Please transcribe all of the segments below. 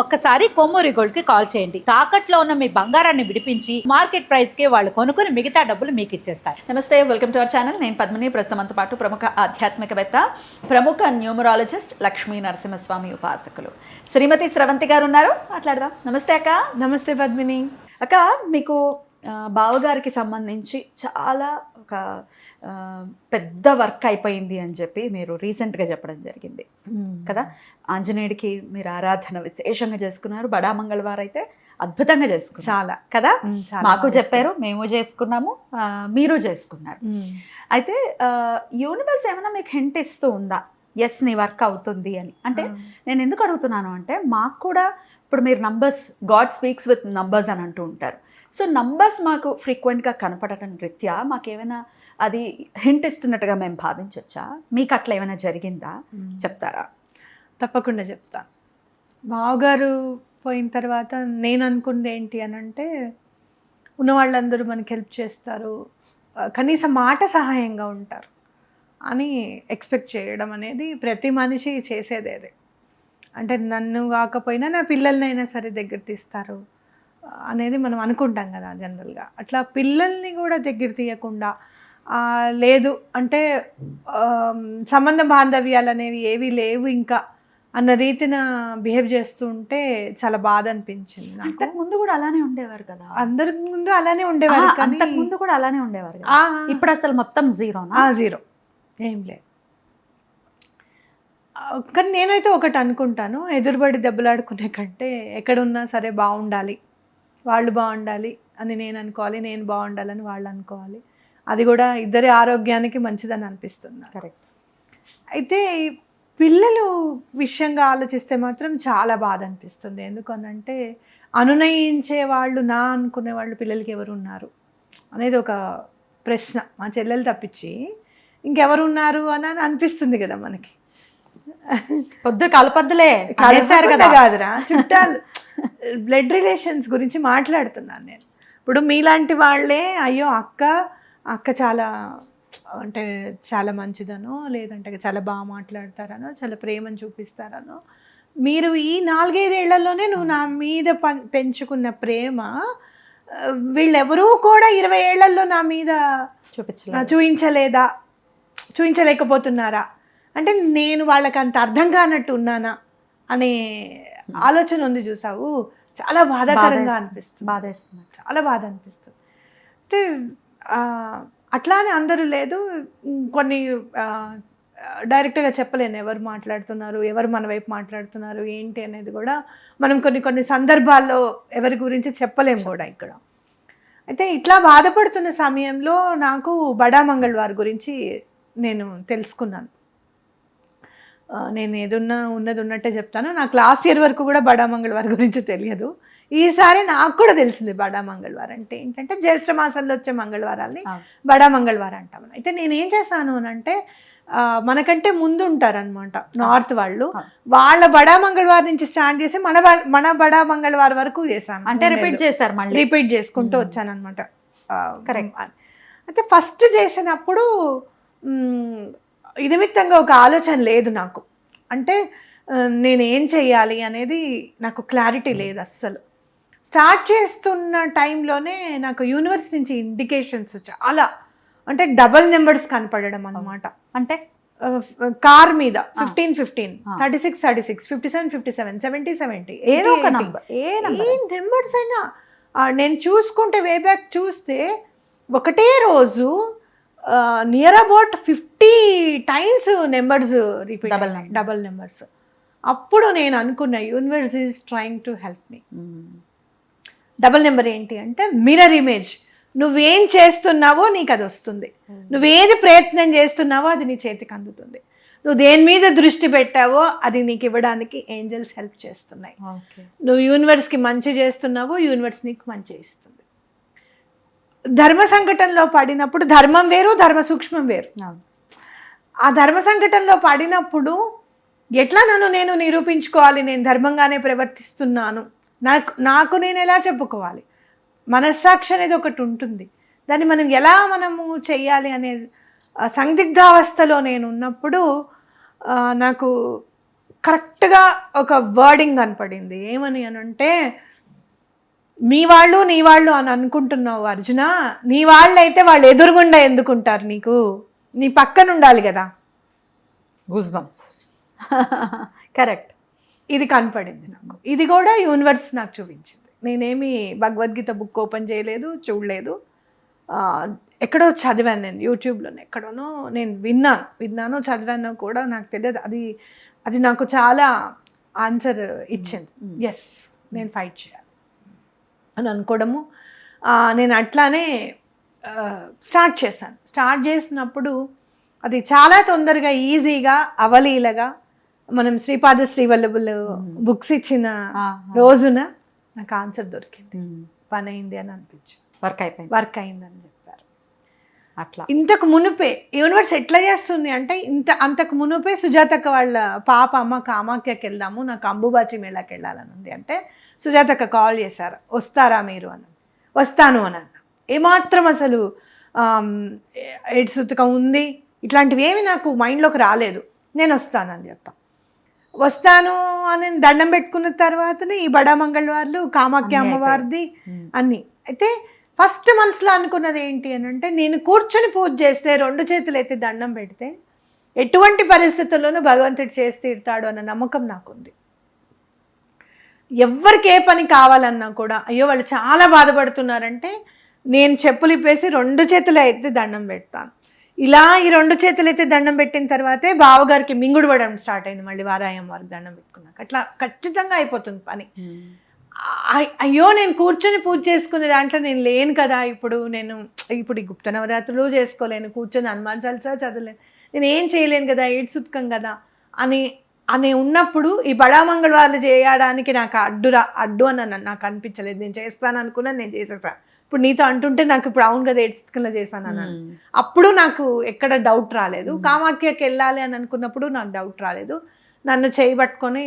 ఒక్కసారి కొమ్మూరి గోల్డ్ కి కాల్ చేయండి. తాకట్లో ఉన్న మీ బంగారాన్ని విడిపించి మార్కెట్ ప్రైస్ కి వాళ్ళు కొనుక్కుని మిగతా డబ్బులు మీకు ఇచ్చేస్తారు. నమస్తే, వెల్కమ్ టు అవర్ ఛానల్. నేను పద్మిని. ప్రస్తుతంతో పాటు ప్రముఖ ఆధ్యాత్మికవేత్త, ప్రముఖ న్యూమరాలజిస్ట్, లక్ష్మీ నరసింహస్వామి ఉపాసకులు శ్రీమతి స్రవంతి గారు ఉన్నారు. మాట్లాడదాం. నమస్తే అక్క. నమస్తే పద్మిని. అక్క, మీకు బావగారికి సంబంధించి చాలా ఒక పెద్ద వర్క్ అయిపోయింది అని చెప్పి మీరు రీసెంట్గా చెప్పడం జరిగింది కదా. ఆంజనేయుడికి మీరు ఆరాధన విశేషంగా చేసుకున్నారు. బడా మంగళవారం అయితే అద్భుతంగా చేసుకున్నారు చాలా కదా. మాకు చెప్పారు, మేము చేసుకున్నాము, మీరు చేసుకున్నారు. అయితే యూనివర్స్ ఏమైనా మీకు హింట్ ఇస్తూ ఉందా, ఎస్ నీ వర్క్ అవుతుంది అని? అంటే నేను ఎందుకు అడుగుతున్నాను అంటే, మాకు కూడా ఇప్పుడు మీరు numbers, God speaks with numbers అని అంటూ ఉంటారు. సో నంబర్స్ మాకు ఫ్రీక్వెంట్గా కనపడటం రీత్యా మాకేమైనా అది హింట్ ఇస్తున్నట్టుగా మేము భావించవచ్చా? మీకు అట్లా ఏమైనా జరిగిందా? చెప్తారా? తప్పకుండా చెప్తా. బావగారు పోయిన తర్వాత నేను అనుకుంది ఏంటి అని అంటే, ఉన్న వాళ్ళందరూ మనకి హెల్ప్ చేస్తారు, కనీసం మాట సహాయంగా ఉంటారు అని ఎక్స్పెక్ట్ చేయడం అనేది ప్రతి మనిషి చేసేది. అదే అంటే నన్ను కాకపోయినా నా పిల్లల్నైనా సరే దగ్గర తీస్తారు అనేది మనం అనుకుంటాం కదా జనరల్గా. అట్లా పిల్లల్ని కూడా దగ్గర తీయకుండా, లేదు అంటే సంబంధ బాంధవ్యాలు అనేవి ఏవి లేవు ఇంకా అన్న రీతిన బిహేవ్ చేస్తూ ఉంటే చాలా బాధ అనిపించింది నాకు. ముందు కూడా అలానే ఉండేవారు కదా, అందరి ముందు అలానే ఉండేవారు, అంతకు ముందు కూడా అలానే ఉండేవారు. ఇప్పుడు అసలు మొత్తం జీరోనా? జీరో, ఏం లేదు. కానీ నేనైతే ఒకటి అనుకుంటాను, ఎదురుబడి దెబ్బలాడుకునే కంటే ఎక్కడున్నా సరే బాగుండాలి, వాళ్ళు బాగుండాలి అని నేను అనుకోవాలి, నేను బాగుండాలని వాళ్ళు అనుకోవాలి. అది కూడా ఇద్దరి ఆరోగ్యానికి మంచిదని అనిపిస్తుంది. కరెక్ట్. అయితే పిల్లలు విషయంగా ఆలోచిస్తే మాత్రం చాలా బాధ అనిపిస్తుంది. ఎందుకనంటే అనునయించే వాళ్ళు, నా అనుకునే వాళ్ళు పిల్లలకి ఎవరు ఉన్నారు అనేది ఒక ప్రశ్న. మా చెల్లెలు తప్పించి ఇంకెవరు ఉన్నారు అని అనిపిస్తుంది కదా మనకి. పొద్దు కలపద్దులే కదా కాదురా, చుట్టాలు, బ్లడ్ రిలేషన్స్ గురించి మాట్లాడుతున్నాను నేను. ఇప్పుడు మీలాంటి వాళ్ళే అయ్యో అక్క చాలా అంటే చాలా మంచిదనో, లేదంటే చాలా బాగా మాట్లాడతారనో, చాలా ప్రేమను చూపిస్తారనో, మీరు ఈ 4-5 ఏళ్లలోనే నువ్వు నా మీద పెంచుకున్న ప్రేమ వీళ్ళెవరూ కూడా 20 ఏళ్లలో నా మీద చూపించలేకపోతున్నారా అంటే నేను వాళ్ళకి అంత అర్థం కానట్టు ఉన్నానా అనే ఆలోచన ఉంది. చూసావు, చాలా బాధాకరంగా అనిపిస్తుంది, చాలా బాధ అనిపిస్తుంది. అయితే అట్లా అని అందరూ లేదు, కొన్ని డైరెక్ట్గా చెప్పలేను ఎవరు మాట్లాడుతున్నారు, ఎవరు మన వైపు మాట్లాడుతున్నారు ఏంటి అనేది కూడా మనం కొన్ని సందర్భాల్లో ఎవరి గురించి చెప్పలేము కూడా ఇక్కడ. అయితే ఇట్లా బాధపడుతున్న సమయంలో నాకు బడా మంగళవారం గురించి నేను తెలుసుకున్నాను. నేను ఏదున్నా ఉన్నది ఉన్నట్టే చెప్తాను. నాకు లాస్ట్ ఇయర్ వరకు కూడా బడా మంగళవారం గురించి తెలియదు. ఈసారి నాకు కూడా తెలిసింది బడా మంగళవారం అంటే ఏంటంటే, జ్యేష్ఠ మాసంలో వచ్చే మంగళవారాల్ని బడా మంగళవారం అంటాం. అయితే నేను ఏం చేశాను అని అంటే, మనకంటే ముందు ఉంటారనమాట నార్త్ వాళ్ళు, వాళ్ళ బడా మంగళవారం నుంచి స్టార్ట్ చేసి మన బడా మంగళవారం వరకు చేశాను. అంటే రిపీట్ చేసుకుంటూ వచ్చాను అనమాట. అయితే ఫస్ట్ చేసినప్పుడు నిమిత్తంగా ఒక ఆలోచన లేదు నాకు. అంటే నేనేం చెయ్యాలి అనేది నాకు క్లారిటీ లేదు అస్సలు. స్టార్ట్ చేస్తున్న టైంలోనే నాకు యూనివర్స్ నుంచి ఇండికేషన్స్ చాలా, అంటే డబల్ నెంబర్స్ కనపడడం అనమాట. అంటే కార్ మీద 15-15, 36-36, 57-57, 70-70, ఏదో ఒక నెంబర్, ఏ నెంబర్స్ అయినా నేను చూసుకుంటే వే బ్యాక్ చూస్తే ఒకటే రోజు near about 50 times numbers repeat, double numbers. అప్పుడు నేను అనుకున్న universe is trying to help me. Double number ఏంటి అంటే మిర్రర్ ఇమేజ్. నువ్వేం చేస్తున్నావో నీకు అది వస్తుంది, నువ్వేది ప్రయత్నం చేస్తున్నావో అది నీ చేతికి అందుతుంది, నువ్వు దేని మీద దృష్టి పెట్టావో అది నీకు ఇవ్వడానికి ఏంజల్స్ హెల్ప్ చేస్తున్నాయి. నువ్వు యూనివర్స్కి మంచి చేస్తున్నావో యూనివర్స్ నీకు మంచి ఇస్తుంది. ధర్మ సంకటంలో పడినప్పుడు ధర్మం వేరు, ధర్మ సూక్ష్మం వేరు. ఆ ధర్మ సంకటంలో పడినప్పుడు ఎట్లా నేను నిరూపించుకోవాలి, నేను ధర్మంగానే ప్రవర్తిస్తున్నాను, నాకు నేను ఎలా చెప్పుకోవాలి? మనస్సాక్షి అనేది ఒకటి ఉంటుంది, దాన్ని మనము చెయ్యాలి అనే సందిగ్ధావస్థలో నేను ఉన్నప్పుడు నాకు కరెక్ట్గా ఒక వర్డింగ్ కనపడింది. ఏమని అని అంటే, నీ వాళ్ళు అని అనుకుంటున్నావు అర్జున, నీ వాళ్ళు అయితే వాళ్ళు ఎదురుగుండా ఎందుకుంటారు, నీకు నీ పక్కన ఉండాలి కదా. Goose bumps. కరెక్ట్. ఇది కనపడింది నాకు. ఇది కూడా యూనివర్స్ నాకు చూపించింది. నేనేమి భగవద్గీత బుక్ ఓపెన్ చేయలేదు, చూడలేదు. ఎక్కడో చదివాను నేను, యూట్యూబ్లోనే ఎక్కడోనో నేను విన్నాను చదివాను కూడా, నాకు తెలియదు. అది నాకు చాలా ఆన్సర్ ఇచ్చింది. ఎస్, నేను ఫైట్ చేయాలి అని అనుకోవడము. నేను అట్లానే స్టార్ట్ చేశాను. స్టార్ట్ చేసినప్పుడు అది చాలా తొందరగా, ఈజీగా, అవలీలగా, మనం శ్రీపాద శ్రీవల్లభులు బుక్స్ ఇచ్చిన రోజున నాకు ఆన్సర్ దొరికింది. పని అయింది అని అనిపించింది. వర్క్ అయిందని చెప్పారు. అట్లా ఇంతకు మునుపే యూనివర్స్ ఎట్లా చేస్తుంది అంటే, అంతకు మునుపే సుజాతక్క వాళ్ళ పాప అమ్మ కామాఖ్యకి వెళ్దాము, నాకు అంబుబాచి మేళాకి వెళ్ళాలని ఉంది అంటే సుజాతక్క కాల్ చేశారు, వస్తారా మీరు అని. వస్తాను అని అన్న. ఏమాత్రం అసలు ఎయిడ్స్ ఉతకం ఉంది ఇట్లాంటివి ఏమి నాకు మైండ్లోకి రాలేదు. నేను వస్తానని చెప్పా. వస్తాను అని దండం పెట్టుకున్న తర్వాతనే ఈ బడా మంగళవార్లు, కామాఖ్య అమ్మవారిది అన్నీ. అయితే ఫస్ట్ మనసులో అనుకున్నది ఏంటి అని అంటే, నేను కూర్చొని పూజ చేస్తే, 2 చేతులు ఎత్తి దండం పెడితే ఎటువంటి పరిస్థితుల్లోనూ భగవంతుడు చేసి తీరుతాడు అన్న నమ్మకం నాకుంది. ఎవరికి ఏ పని కావాలన్నా కూడా, అయ్యో వాళ్ళు చాలా బాధపడుతున్నారంటే నేను చెప్పులు ఇప్పేసి 2 చేతులు ఎత్తి దండం పెడతాను. ఇలా ఈ 2 చేతులు ఎత్తి దండం పెట్టిన తర్వాతే బావగారికి మింగుడు పడడం స్టార్ట్ అయింది. మళ్ళీ వారాయం వారికి దండం పెట్టుకున్నాక అట్లా ఖచ్చితంగా అయిపోతుంది పని. అయ్యో నేను కూర్చొని పూజ చేసుకునే దాంట్లో నేను లేను కదా, ఇప్పుడు ఈ గుప్త నవరాత్రులు చేసుకోలేను, కూర్చొని హనుమాన్ చాలీసా చదవలేను, నేను ఏం చేయలేను కదా, ఎయిడ్స్ ఉతకం కదా అని ఉన్నప్పుడు ఈ బడా మంగళవార్లు చేయడానికి నాకు అడ్డు అని నాకు అనిపించలేదు. నేను చేస్తాను అనుకున్నాను, నేను చేసేసాను. ఇప్పుడు నీతో అంటుంటే నాకు ఇప్పుడు అవును కదా ఎయిడ్స్ ఉతకంలో చేశాను అన్నాను. అప్పుడు నాకు ఎక్కడ డౌట్ రాలేదు. కామాఖ్యకి వెళ్ళాలి అని అనుకున్నప్పుడు నాకు డౌట్ రాలేదు. నన్ను చేయబట్టుకొని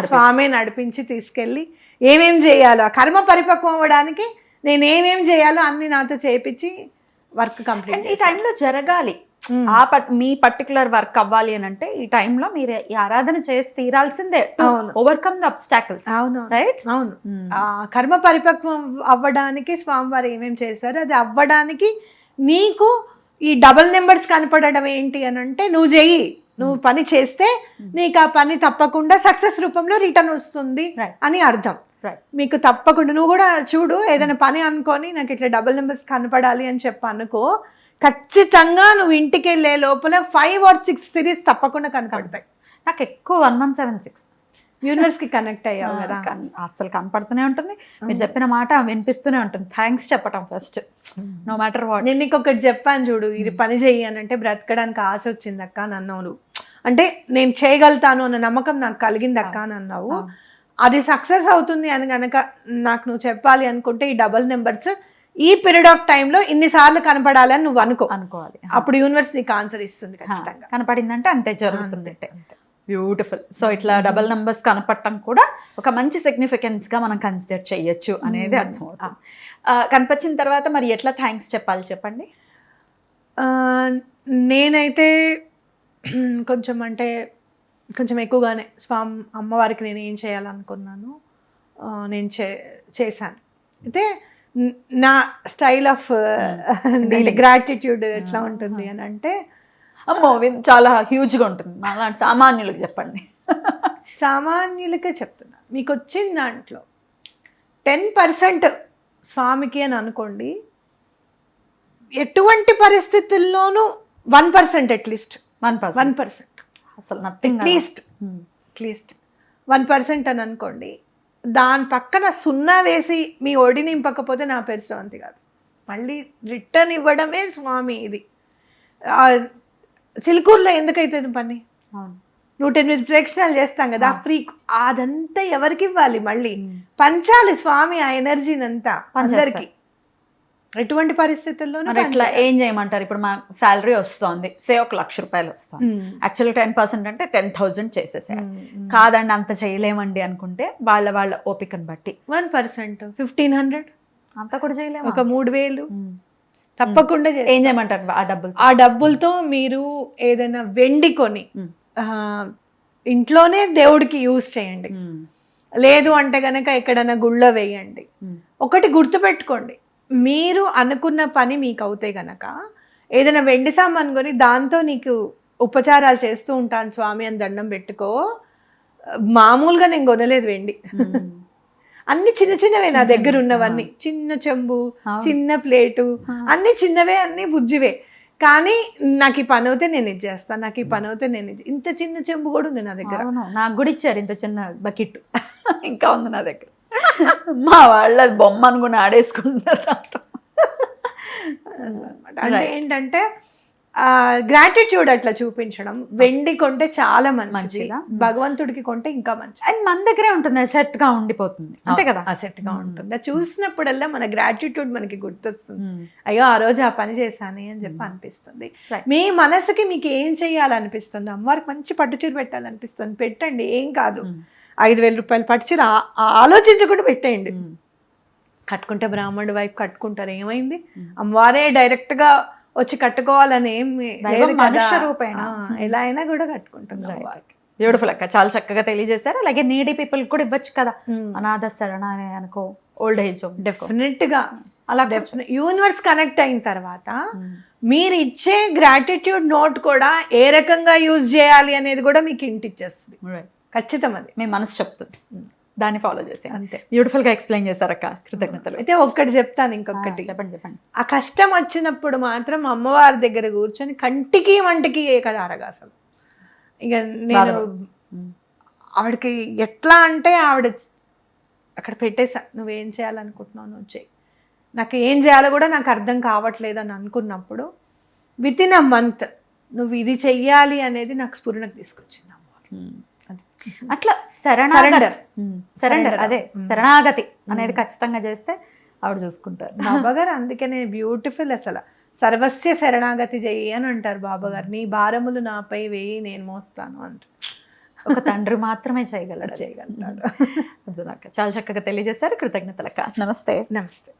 స్వామి నడిపించి తీసుకెళ్ళి ఏమేం చేయాలో, కర్మ పరిపక్వం అవ్వడానికి నేను ఏమేం చేయాలో అన్ని నాతో చేయించి వర్క్ కంప్లీట్. ఈ టైంలో జరగాలి, మీ పర్టికులర్ వర్క్ అవ్వాలి అని అంటే ఈ టైంలో మీరు ఈ ఆరాధన చేసి తీరాల్సిందే. Overcome the obstacles. అవును, రైట్. అవును. కర్మ పరిపక్వం అవ్వడానికి స్వామివారు ఏమేం చేశారు, అది అవ్వడానికి నీకు ఈ డబల్ నెంబర్స్ కనపడడం ఏంటి అని అంటే, నువ్వు పని చేస్తే నీకు ఆ పని తప్పకుండా సక్సెస్ రూపంలో రిటర్న్ వస్తుంది అని అర్థం. మీకు తప్పకుండా నువ్వు కూడా చూడు, ఏదైనా పని అనుకొని నాకు ఇట్లా డబుల్ నెంబర్స్ కనపడాలి అని చెప్పి అనుకో, ఖచ్చితంగా నువ్వు ఇంటికి వెళ్ళే లోపల 5 or 6 సిరీస్ తప్పకుండా కనపడతాయి. నాకు ఎక్కువ 1176 యూనివర్స్ కి కనెక్ట్ అయ్యావు కదా, అసలు కనపడుతూనే ఉంటుంది. మీరు చెప్పిన మాట వినిపిస్తూనే ఉంటుంది. థ్యాంక్స్ చెప్పటం ఫస్ట్, నో మ్యాటర్ వాట్. నేను నీకు ఒకటి చెప్పాను చూడు, ఇది పని చెయ్యి అని అంటే బ్రతకడానికి ఆశ వచ్చింది అక్క అని అన్నావు. అంటే నేను చేయగలుగుతాను అన్న నమ్మకం నాకు కలిగింది అక్క అని అన్నావు. అది సక్సెస్ అవుతుంది అని కనుక నాకు నువ్వు చెప్పాలి అనుకుంటే, ఈ డబల్ నెంబర్స్ ఈ పీరియడ్ ఆఫ్ టైంలో ఇన్నిసార్లు కనపడాలని నువ్వు అనుకోవాలి. అప్పుడు యూనివర్స్ నీకు ఆన్సర్ ఇస్తుంది. ఖచ్చితంగా కనపడిందంటే అంతే జరుగుతుంది. బ్యూటిఫుల్. సో ఇట్లా డబల్ నెంబర్స్ కనపడటం కూడా ఒక మంచి సిగ్నిఫికెన్స్గా మనం కన్సిడర్ చేయొచ్చు అనేది అర్థమవుతుంది. కనిపించిన తర్వాత మరి ఎట్లా థ్యాంక్స్ చెప్పాలి చెప్పండి. నేనైతే కొంచెం ఎక్కువగానే అమ్మవారికి నేను ఏం చేయాలనుకున్నాను నేను చేశాను. అయితే నా స్టైల్ ఆఫ్ గ్రాటిట్యూడ్ ఎట్లా ఉంటుంది అని అంటే, అమ్మో చాలా హ్యూజ్గా ఉంటుంది. అలాంటి సామాన్యులకు చెప్పండి. సామాన్యులకే చెప్తున్నా, మీకు వచ్చిన దాంట్లో 10% స్వామికి అని అనుకోండి. ఎటువంటి పరిస్థితుల్లోనూ 1% అట్లీస్ట్ 1% అసలు నథింగ్, అట్లీస్ట్ 1% అని అనుకోండి. దాని పక్కన 0 వేసి మీ ఒడి నింపకపోతే నా పేరు శ్రవంతి కాదు. మళ్ళీ రిటర్న్ ఇవ్వడమే స్వామి. ఇది చిలుకూరులో ఎందుకైతుంది పని, 108 ప్రదక్షిణాలు చేస్తాం కదా, ఫ్రీ. అదంతా ఎవరికి ఇవ్వాలి, మళ్ళీ పంచాలి స్వామి ఆ ఎనర్జీని అంతా అందరికి. ఎటువంటి పరిస్థితుల్లోనూ ఇట్లా ఏం చేయమంటారు? ఇప్పుడు మా శాలరీ వస్తుంది, సే 1,00,000 రూపాయలు వస్తుంది. యాక్చువల్గా 10% అంటే 10,000 చేసేసారు. కాదండి అంత చేయలేమండి అనుకుంటే వాళ్ళ ఓపికను బట్టి 1% 1,500 అంతా కూడా చేయలేము. ఒక 3,000 తప్పకుండా ఏం చేయమంటారు? ఆ డబ్బులతో మీరు ఏదైనా వెండి కొని ఇంట్లోనే దేవుడికి యూజ్ చేయండి. లేదు అంటే కనుక ఎక్కడైనా గుళ్ళో వేయండి. ఒకటి గుర్తుపెట్టుకోండి, మీరు అనుకున్న పని మీకు అవుతే గనక ఏదైనా వెండి సామాన్ కొని దాంతో నీకు ఉపచారాలు చేస్తూ ఉంటాను స్వామి అని దండం పెట్టుకో. మామూలుగా నేను కొనలేదు వెండి, అన్ని చిన్న చిన్నవే నా దగ్గర ఉన్నవన్నీ. చిన్న చెంబు, చిన్న ప్లేటు, అన్ని చిన్నవే, అన్ని బుజ్జివే. కానీ నాకు ఈ పని అవుతే నేను ఇది చేస్తాను, నాకు ఈ పని అవుతే నేను ఇది. ఇంత చిన్న చెంబు కూడా ఉంది నా దగ్గర. నాకు కూడా ఇచ్చారు ఇంత చిన్న బకెట్, ఇంకా ఉంది నా దగ్గర. మా వాళ్ళ బొమ్మ అనుకుని ఆడేసుకుంటున్నారు దాంతో. అంటే ఏంటంటే గ్రాటిట్యూడ్ అట్లా చూపించడం. వెండి కొంటే చాలా మంచిది, భగవంతుడికి కొంటే ఇంకా మంచిది. అండ్ మన దగ్గరే ఉంటుంది, సెట్ గా ఉండిపోతుంది, అంతే కదా. సెట్ గా ఉంటుంది. అది చూసినప్పుడల్లా మన గ్రాటిట్యూడ్ మనకి గుర్తొస్తుంది. అయ్యో ఆ రోజు ఆ పని చేశాను అని చెప్పి అనిపిస్తుంది. మీ మనసుకి మీకు ఏం చేయాలనిపిస్తుంది, అమ్మవారికి మంచి పట్టుచీర పెట్టాలనిపిస్తుంది, పెట్టండి, ఏం కాదు. 5,000 రూపాయలు పట్టుచీర ఆలోచించకుండా పెట్టేయండి. కట్టుకుంటే బ్రాహ్మణుడి వైపు కట్టుకుంటారు, ఏమైంది? అమ్మవారే డైరెక్ట్ గా వచ్చి కట్టుకోవాలని ఏమి లేదు, మనుష్య రూపేణ ఎలా అయినా కూడా కట్టుకుంటుంది. బ్యూటిఫుల్ అక్క, చాలా చక్కగా తెలియజేశారు. అలాగే నీడీ పీపుల్ కూడా ఇవ్వచ్చు కదా, అనాథ శరణ అని అనుకో, ఓల్డ్ ఏజ్. డెఫినెట్ గా అలా యూనివర్స్ కనెక్ట్ అయిన తర్వాత మీరు ఇచ్చే గ్రాటిట్యూడ్ నోట్ కూడా ఏ రకంగా యూజ్ చేయాలి అనేది కూడా మీకు ఇంటిచ్చేస్తుంది. ఖచ్చితం, అది మీ మనసు చెప్తుంది, దాన్ని ఫాలో చేసి. అంతే. బ్యూటిఫుల్ గా ఎక్స్ప్లెయిన్ చేశారక్క, కృతజ్ఞతలు. అయితే ఒక్కటి చెప్తాను, ఇంకొకటి చెప్పండి. ఆ కష్టం వచ్చినప్పుడు మాత్రం అమ్మవారి దగ్గర కూర్చొని కంటికి వంటికి ఏకదారగా అసలు ఇక నేను ఆవిడకి ఎట్లా అంటే ఆవిడ అక్కడ పెట్టేసా, నువ్వేం చేయాలనుకుంటున్నావు నువ్వు చేయి, నాకు ఏం చేయాలో కూడా నాకు అర్థం కావట్లేదు అని అనుకున్నప్పుడు విత్ ఇన్ అ మంత్ నువ్వు ఇది చెయ్యాలి అనేది నాకు స్ఫురణకు తీసుకొచ్చింది అమ్మవారు. అట్లా సరెండర్ అదే శరణాగతి అనేది ఖచ్చితంగా చేస్తే ఆవిడ చూసుకుంటారు. బాబాగారు అందుకనే బ్యూటిఫుల్, అసలు సర్వస్య శరణాగతి చెయ్యి అని అంటారు బాబాగారు. నీ భారములు నాపై వేయి నేను మోస్తాను అంటారు. ఒక తండ్రి మాత్రమే చేయగలడు. చేయగలుగుతాడు. చాలా చక్కగా తెలియజేశారు, కృతజ్ఞతలక్క. నమస్తే. నమస్తే.